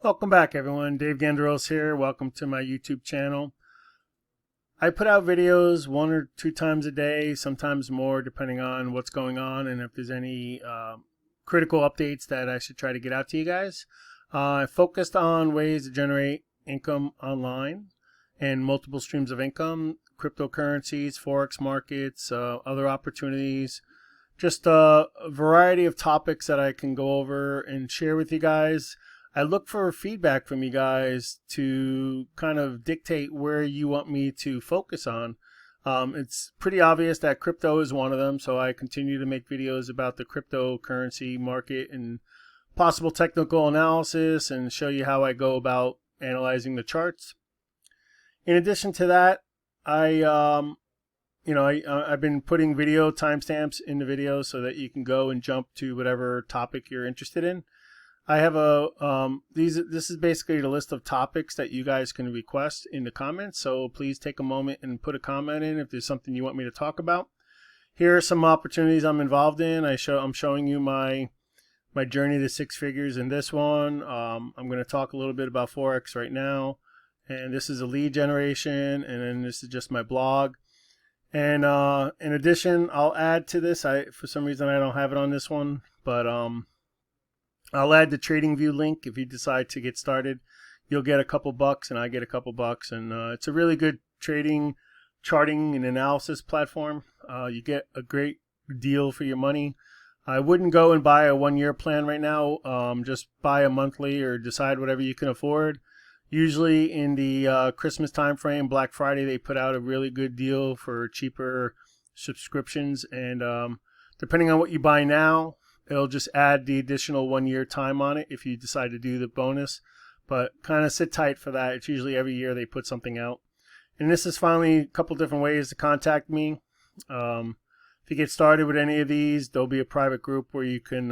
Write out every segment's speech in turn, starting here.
Welcome back, everyone. Dave Ganderos here. Welcome to my YouTube channel. I put out videos 1 or 2 times a day, sometimes more, depending on what's going on and if there's any critical updates that I should try to get out to you guys. I focused on ways to generate income online and multiple streams of income, cryptocurrencies, forex markets, other opportunities, just a variety of topics that I can go over and share with you guys. I look for feedback from you guys to kind of dictate where you want me to focus on. It's pretty obvious that crypto is one of them, so I continue to make videos about the cryptocurrency market and possible technical analysis and show you how I go about analyzing the charts. In addition to that, I've been putting video timestamps in the video so that you can go and jump to whatever topic you're interested in. I have this is basically the list of topics that you guys can request in the comments. So please take a moment and put a comment in if there's something you want me to talk about. Here are some opportunities I'm involved in. I'm showing you my journey to 6 figures in this one. I'm going to talk a little bit about Forex right now. And this is a lead generation, and then this is just my blog. And in addition, I'll add to this. For some reason I don't have it on this one, but I'll add the TradingView link. If you decide to get started, you'll get a couple bucks and I get a couple bucks. And it's a really good trading, charting, and analysis platform. You get a great deal for your money. I wouldn't go and buy a 1-year plan right now. Just buy a monthly or decide whatever you can afford. Usually in the Christmas time frame, Black Friday, they put out a really good deal for cheaper subscriptions. And depending on what you buy now, it'll just add the additional 1-year time on it if you decide to do the bonus. But kind of sit tight for that. It's usually every year they put something out. And this is finally a couple different ways to contact me. If you get started with any of these, there'll be a private group where you can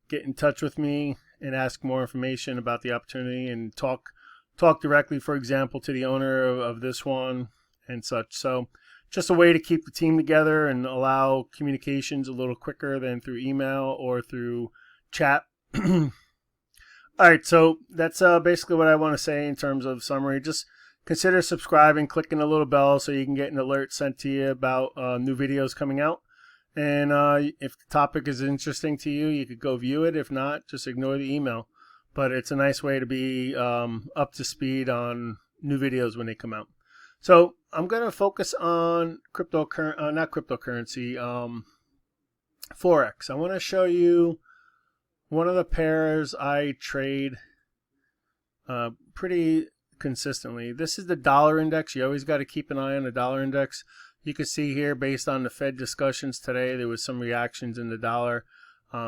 get in touch with me and ask more information about the opportunity and talk directly, for example, to the owner of this one and such. So just a way to keep the team together and allow communications a little quicker than through email or through chat. All right, so that's basically what I want to say in terms of summary. Just consider subscribing, clicking the little bell so you can get an alert sent to you about new videos coming out. And if the topic is interesting to you, you could go view it. If not, just ignore the email. But it's a nice way to be up to speed on new videos when they come out. So I'm going to focus on Forex. I want to show you one of the pairs I trade pretty consistently. This is the dollar index. You always got to keep an eye on the dollar index. You can see here, based on the Fed discussions today, there was some reactions in the dollar.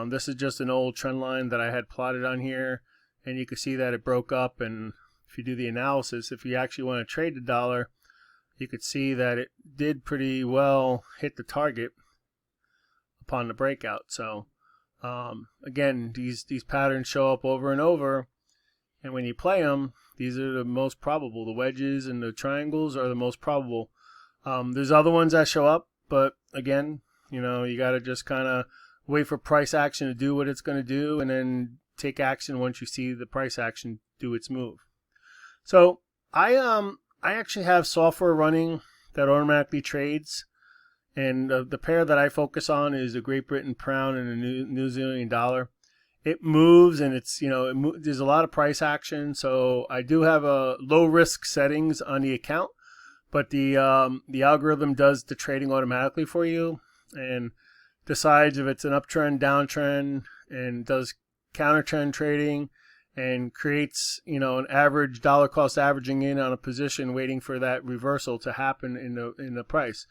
This is just an old trend line that I had plotted on here, and you can see that it broke up. And if you do the analysis, if you actually want to trade the dollar, you could see that it did pretty well hit the target upon the breakout. So again, these patterns show up over and over, and when you play them, these are the most probable. The wedges and the triangles are the most probable. There's other ones that show up, but again, you got to just kind of wait for price action to do what it's going to do, and then take action once you see the price action do its move. So I actually have software running that automatically trades, and the pair that I focus on is a Great Britain pound and a New Zealand dollar. It moves, and it's there's a lot of price action, so I do have a low risk settings on the account, but the algorithm does the trading automatically for you and decides if it's an uptrend, downtrend, and does counter trend trading, and creates an average dollar cost averaging in on a position, waiting for that reversal to happen in the price.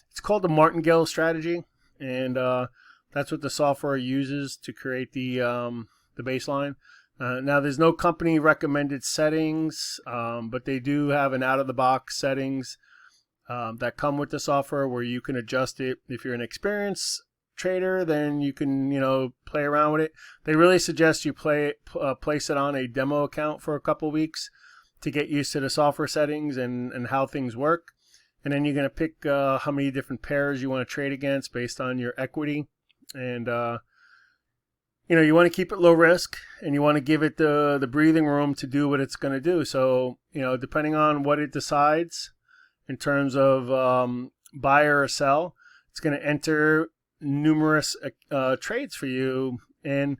It's called the martingale strategy, and that's what the software uses to create the baseline. Now, there's no company recommended settings, but they do have an out of the box settings that come with the software where you can adjust it. If you're an experienced trader, then you can play around with it. They really suggest you place it on a demo account for a couple weeks to get used to the software settings and how things work. And then you're going to pick how many different pairs you want to trade against based on your equity. And you want to keep it low risk, and you want to give it the breathing room to do what it's going to do. So, depending on what it decides in terms of buy or sell, it's going to enter numerous trades for you, and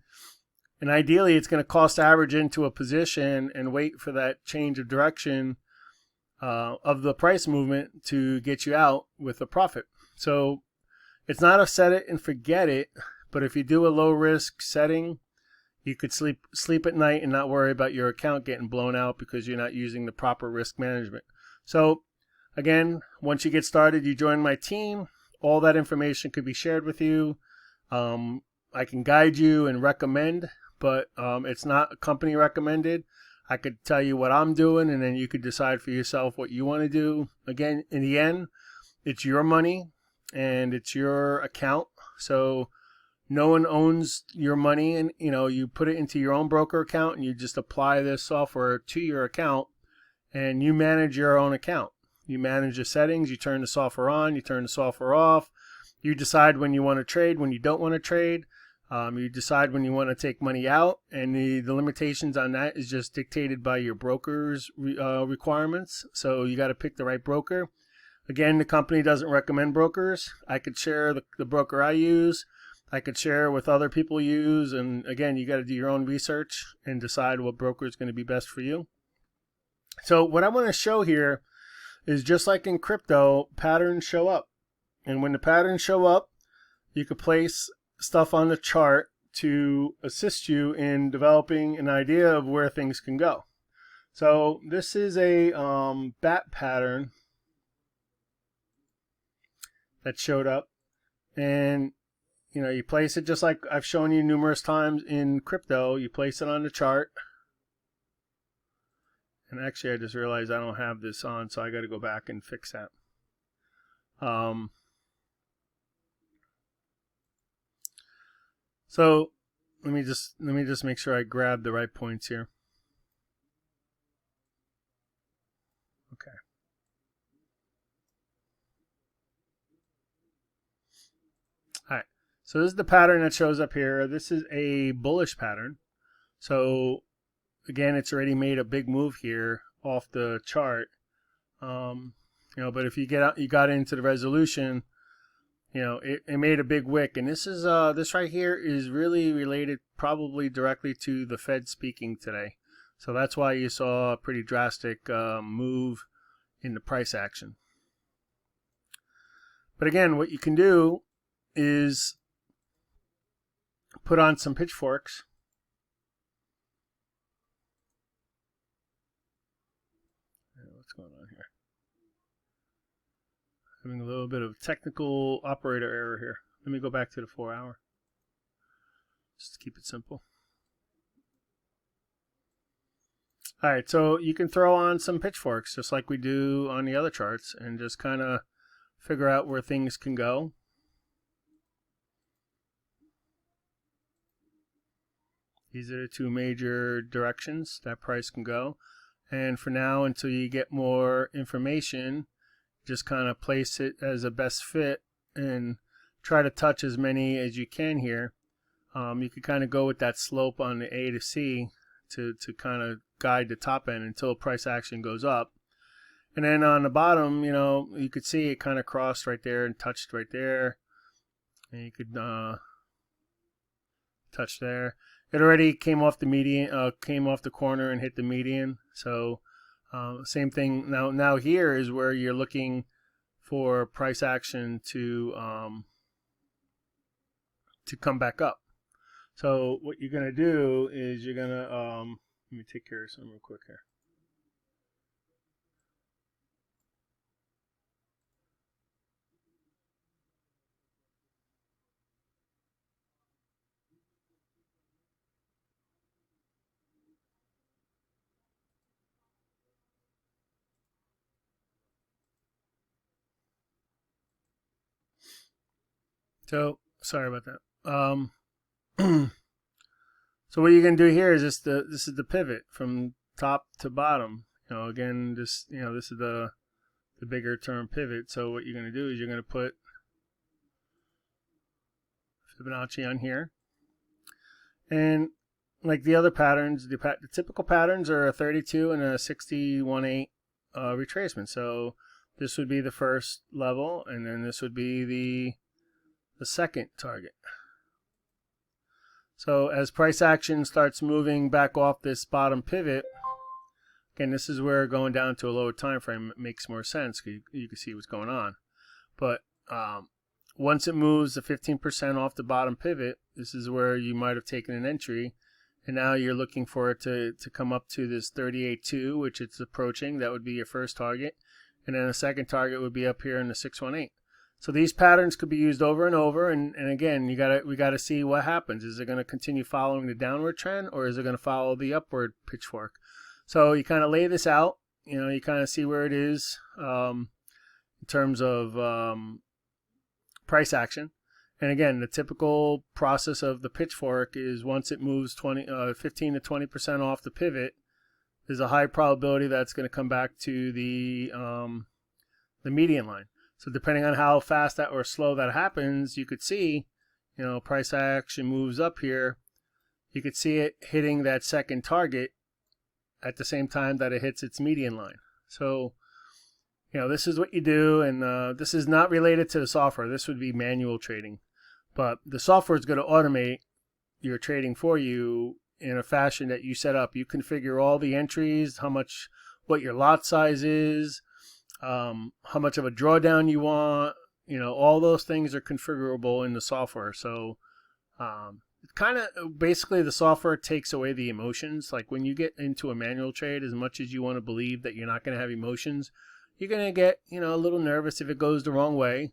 ideally it's going to cost average into a position and wait for that change of direction of the price movement to get you out with a profit. So it's not a set it and forget it, but if you do a low risk setting, you could sleep at night and not worry about your account getting blown out because you're not using the proper risk management. So again, once you get started, you join my team. All that information could be shared with you. I can guide you and recommend, but it's not company recommended. I could tell you what I'm doing, and then you could decide for yourself what you want to do. Again, in the end, it's your money and it's your account. So no one owns your money, and you put it into your own broker account and you just apply this software to your account and you manage your own account. You manage the settings, you turn the software on, you turn the software off. You decide when you want to trade, when you don't want to trade. You decide when you want to take money out, and the limitations on that is just dictated by your broker's requirements. So you got to pick the right broker. Again, the company doesn't recommend brokers. I could share the broker I use. I could share with other people use. And again, you got to do your own research and decide what broker is going to be best for you. So what I want to show here is, just like in crypto, patterns show up. And when the patterns show up, you could place stuff on the chart to assist you in developing an idea of where things can go. So this is a BAT pattern that showed up, and you place it just like I've shown you numerous times in crypto. You place it on the chart, and actually I just realized I don't have this on, so I got to go back and fix that. So let me just make sure I grab the right points here. Okay. All right. So this is the pattern that shows up here. This is a bullish pattern. So again, it's already made a big move here off the chart. But if you got into the resolution, it made a big wick, and this is this right here is really related probably directly to the Fed speaking today. So that's why you saw a pretty drastic move in the price action. But again, what you can do is put on some pitchforks. What's going on here? Having a little bit of technical operator error here. Let me go back to the 4-hour. Just to keep it simple. All right, so you can throw on some pitchforks just like we do on the other charts and just kind of figure out where things can go. These are the two major directions that price can go. And for now, until you get more information, just kind of place it as a best fit and try to touch as many as you can here. You could kind of go with that slope on the A to C to kind of guide the top end until price action goes up. And then on the bottom, you could see it kind of crossed right there and touched right there. And you could touch there. It already came off the median, came off the corner and hit the median. So same thing. Now here is where you're looking for price action to come back up. So what you're gonna do is you're gonna let me take care of something real quick here. So sorry about that. So what you're gonna do here is this is the pivot from top to bottom. Again, this is the bigger term pivot. So what you're gonna do is you're gonna put Fibonacci on here, And like the other patterns, the typical patterns are a 32 and a 61.8 retracement. So this would be the first level, and then this would be the second target. So as price action starts moving back off this bottom pivot, again, this is where going down to a lower time frame makes more sense. You can see what's going on. But once it moves the 15% off the bottom pivot, this is where you might have taken an entry, and now you're looking for it to come up to this 38.2, which it's approaching. That would be your first target, and then a second target would be up here in the 618. So these patterns could be used over and over, and again, we gotta see what happens. Is it going to continue following the downward trend, or is it going to follow the upward pitchfork? So you kind of lay this out. You kind of see where it is in terms of price action. And again, the typical process of the pitchfork is once it moves 15 to 20% off the pivot, there's a high probability that's going to come back to the median line. So depending on how fast that or slow that happens, you could see, price action moves up here. You could see it hitting that second target at the same time that it hits its median line. So, this is what you do, and this is not related to the software. This would be manual trading. But the software is going to automate your trading for you in a fashion that you set up. You configure all the entries, what your lot size is, how much of a drawdown you want. All those things are configurable in the software. So kind of basically the software takes away the emotions. Like when you get into a manual trade, as much as you want to believe that you're not going to have emotions, you're going to get a little nervous if it goes the wrong way.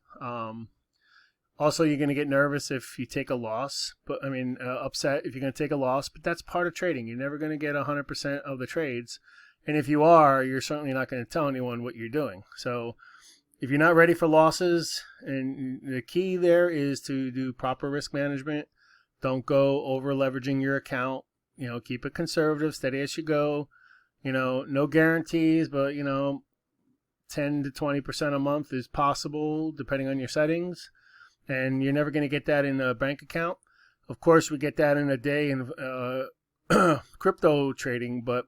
Also, you're going to get nervous if you take a loss, but upset if you're going to take a loss, but that's part of trading. You're never going to get 100% of the trades. And if you are, you're certainly not going to tell anyone what you're doing. So if you're not ready for losses, and the key there is to do proper risk management. Don't go over leveraging your account. Keep it conservative, steady as you go. No guarantees, but 10 to 20% a month is possible depending on your settings. And you're never going to get that in a bank account. Of course, we get that in a day in crypto trading, but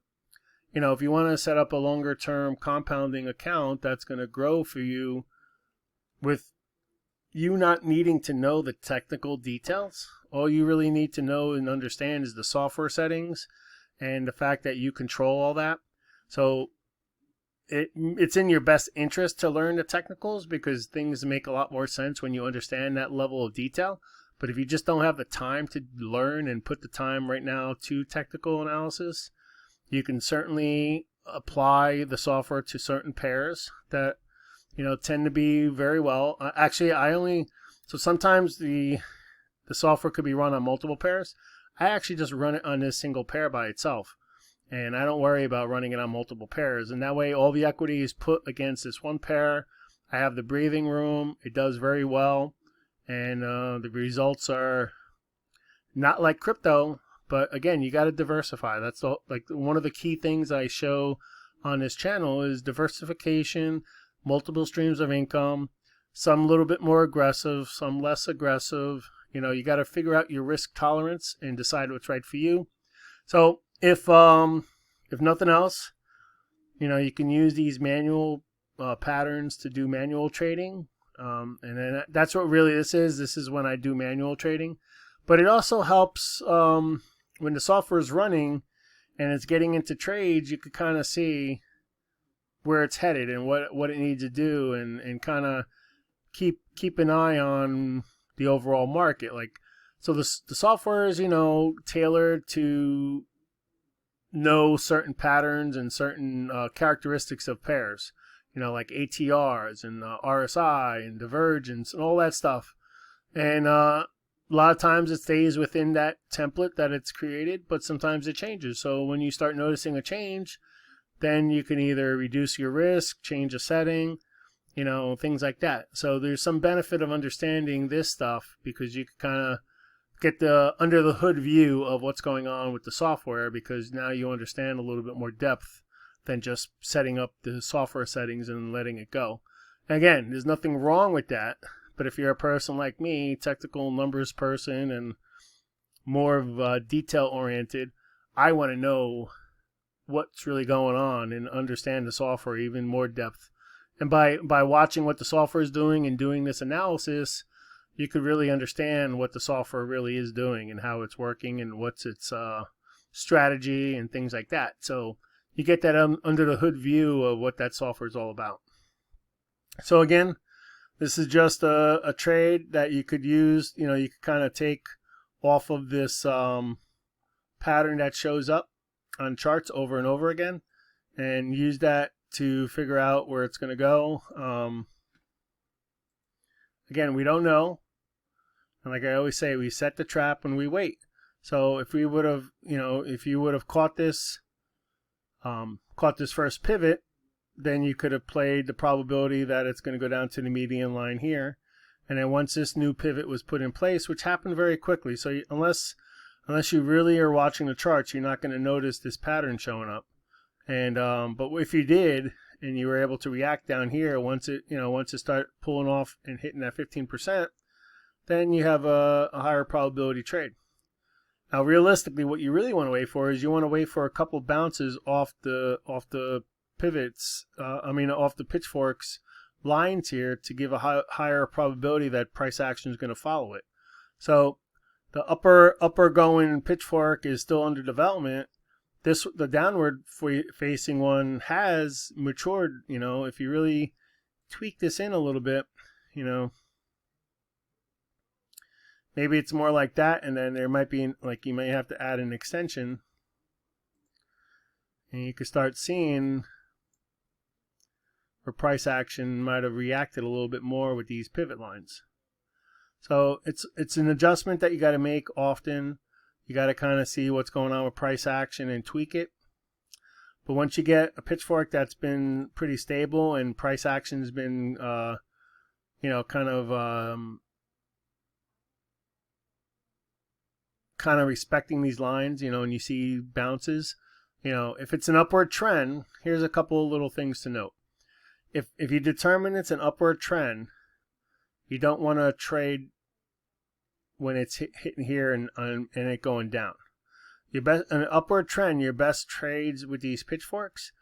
if you want to set up a longer term compounding account that's going to grow for you with you not needing to know the technical details. All you really need to know and understand is the software settings and the fact that you control all that. So it's in your best interest to learn the technicals, because things make a lot more sense when you understand that level of detail. But if you just don't have the time to learn and put the time right now to technical analysis, you can certainly apply the software to certain pairs that tend to be very well. Actually, so sometimes the software could be run on multiple pairs. I actually just run it on this single pair by itself, and I don't worry about running it on multiple pairs. And that way, all the equity is put against this one pair. I have the breathing room. It does very well, and the results are not like crypto. But again, you got to diversify. That's one of the key things I show on this channel is diversification, multiple streams of income, some a little bit more aggressive, some less aggressive. You got to figure out your risk tolerance and decide what's right for you. So if nothing else, you can use these manual patterns to do manual trading. And then that's what really this is. This is when I do manual trading. But it also helps when the software is running and it's getting into trades, you could kind of see where it's headed and what it needs to do, and kind of keep an eye on the overall market. So the software is tailored to know certain patterns and certain characteristics of pairs, like ATRs and RSI and divergence and all that stuff. And a lot of times it stays within that template that it's created, but sometimes it changes. So when you start noticing a change, then you can either reduce your risk, change a setting, things like that. So there's some benefit of understanding this stuff, because you can kind of get the under the hood view of what's going on with the software, because now you understand a little bit more depth than just setting up the software settings and letting it go. Again, there's nothing wrong with that, but if you're a person like me, technical numbers person, and more of detail oriented, I want to know what's really going on and understand the software even more depth. And by watching what the software is doing and doing this analysis, you could really understand what the software really is doing and how it's working and what's its strategy and things like that. So you get that under the hood view of what that software is all about. So again, this is just a trade that you could use. You know, you could kind of take off of this pattern that shows up on charts over and over again and use that to figure out where it's going to go. Again, we don't know. And like I always say, we set the trap when we wait. So if we would have, you know, if you would have caught this first pivot, then you could have played the probability that it's going to go down to the median line here. And then once this new pivot was put in place, which happened very quickly, so unless you really are watching the charts, you're not going to notice this pattern showing up. And but if you did, and you were able to react down here, once it started pulling off and hitting that 15%, then you have a higher probability trade. Now, realistically, what you really want to wait for is you want to wait for a couple bounces off the pivots. Off the pitchforks lines here to give a higher probability that price action is going to follow it. So the upper going pitchfork is still under development. The downward facing one has matured. You know, if you really tweak this in a little bit, you know, maybe it's more like that, and then there might be, like, you may have to add an extension, and you can start seeing where price action might have reacted a little bit more with these pivot lines. So it's an adjustment that you got to make often. You got to kind of see what's going on with price action and tweak it. But once you get a pitchfork that's been pretty stable and price action's been, kind of respecting these lines, you know, and you see bounces, you know, if it's an upward trend, here's a couple of little things to note. If you determine it's an upward trend, you don't want to trade when it's hitting here and it going down. An upward trend, your best trades with these pitchforks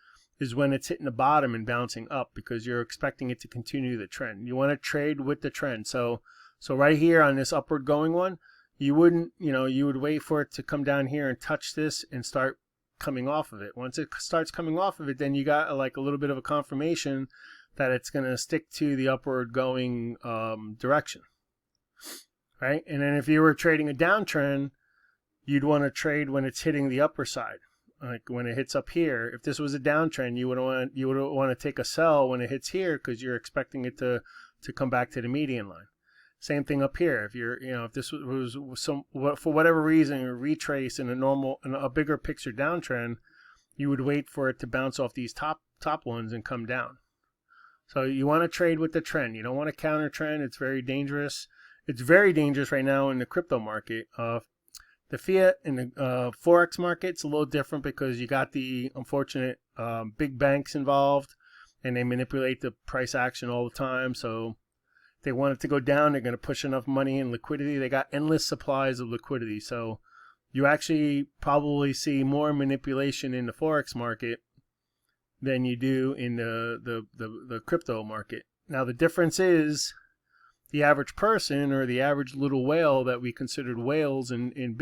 is when it's hitting the bottom and bouncing up, because you're expecting it to continue the trend. You want to trade with the trend. So right here on this upward going one, you would wait for it to come down here and touch this and start coming off of it. Once it starts coming off of it, then you got like a little bit of a confirmation that it's going to stick to the upward going direction, right? And then if you were trading a downtrend, you'd want to trade when it's hitting the upper side, like when it hits up here. If this was a downtrend, you would want to take a sell when it hits here, because you're expecting it to come back to the median line. Same thing up here. If this was for whatever reason, a retrace in a bigger picture downtrend, you would wait for it to bounce off these top ones and come down. So you want to trade with the trend. You don't want to counter trend. It's very dangerous. It's very dangerous right now in the crypto market. The fiat and the FOREX market, it's a little different because you got the unfortunate big banks involved, and they manipulate the price action all the time. So if they want it to go down, they're going to push enough money and liquidity. They got endless supplies of liquidity. So you actually probably see more manipulation in the FOREX market than you do in the crypto market. Now the difference is the average person, or the average little whale that we considered whales in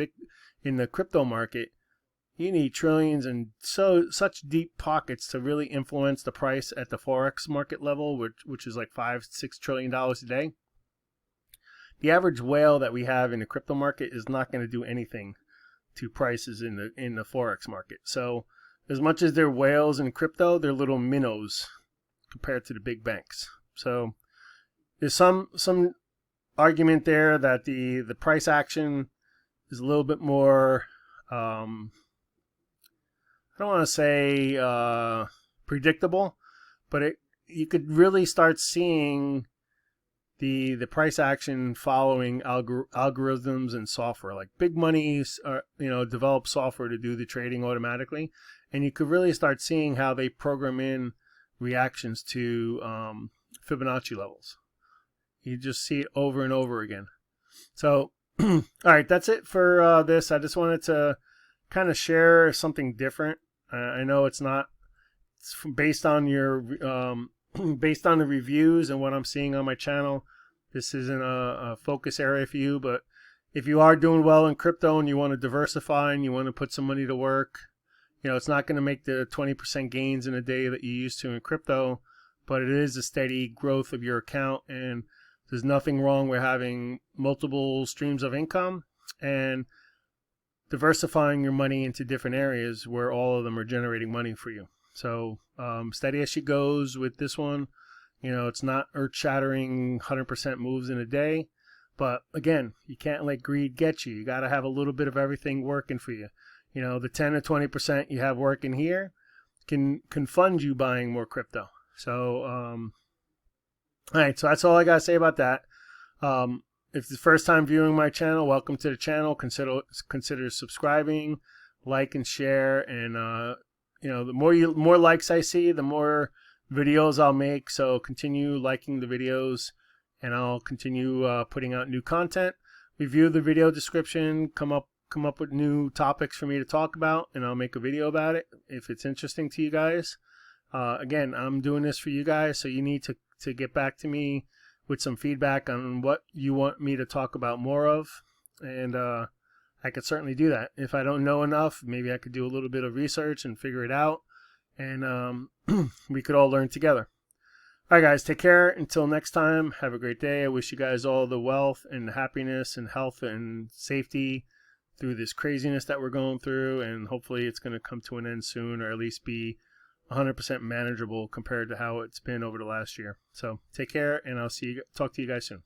the crypto market, you need trillions and such deep pockets to really influence the price at the Forex market level, which is like $5-6 trillion a day. The average whale that we have in the crypto market is not going to do anything to prices in the Forex market. So as much as they're whales in crypto, they're little minnows compared to the big banks. So there's some argument there that the price action is a little bit more, I don't want to say predictable, but you could really start seeing the price action following algorithms and software. Like big money develop software to do the trading automatically, and you could really start seeing how they program in reactions to Fibonacci levels. You just see it over and over again. So All right, that's it for this. I just wanted to kind of share something different. I know it's not based on your based on the reviews and what I'm seeing on my channel. This isn't a focus area for you, but if you are doing well in crypto and you want to diversify and you want to put some money to work, it's not going to make the 20% gains in a day that you used to in crypto, but it is a steady growth of your account, and there's nothing wrong with having multiple streams of income and diversifying your money into different areas where all of them are generating money for you. So steady as she goes with this one. It's not earth-shattering 100% moves in a day. But again, you can't let greed get you. You got to have a little bit of everything working for you. The 10 or 20% you have working here can fund you buying more crypto. So, all right. So that's all I got to say about that. If it's the first time viewing my channel, welcome to the channel. Consider subscribing, like and share, and the more likes I see, the more videos I'll make. So continue liking the videos, and I'll continue putting out new content. Review the video description, come up with new topics for me to talk about, and I'll make a video about it if it's interesting to you guys. Again, I'm doing this for you guys, so you need to get back to me with some feedback on what you want me to talk about more of, and I could certainly do that. If I don't know enough, maybe I could do a little bit of research and figure it out, and we could all learn together. All right, guys, take care. Until next time, have a great day. I wish you guys all the wealth and happiness and health and safety through this craziness that we're going through, and hopefully it's going to come to an end soon, or at least be 100% manageable compared to how it's been over the last year. So take care, and I'll talk to you guys soon.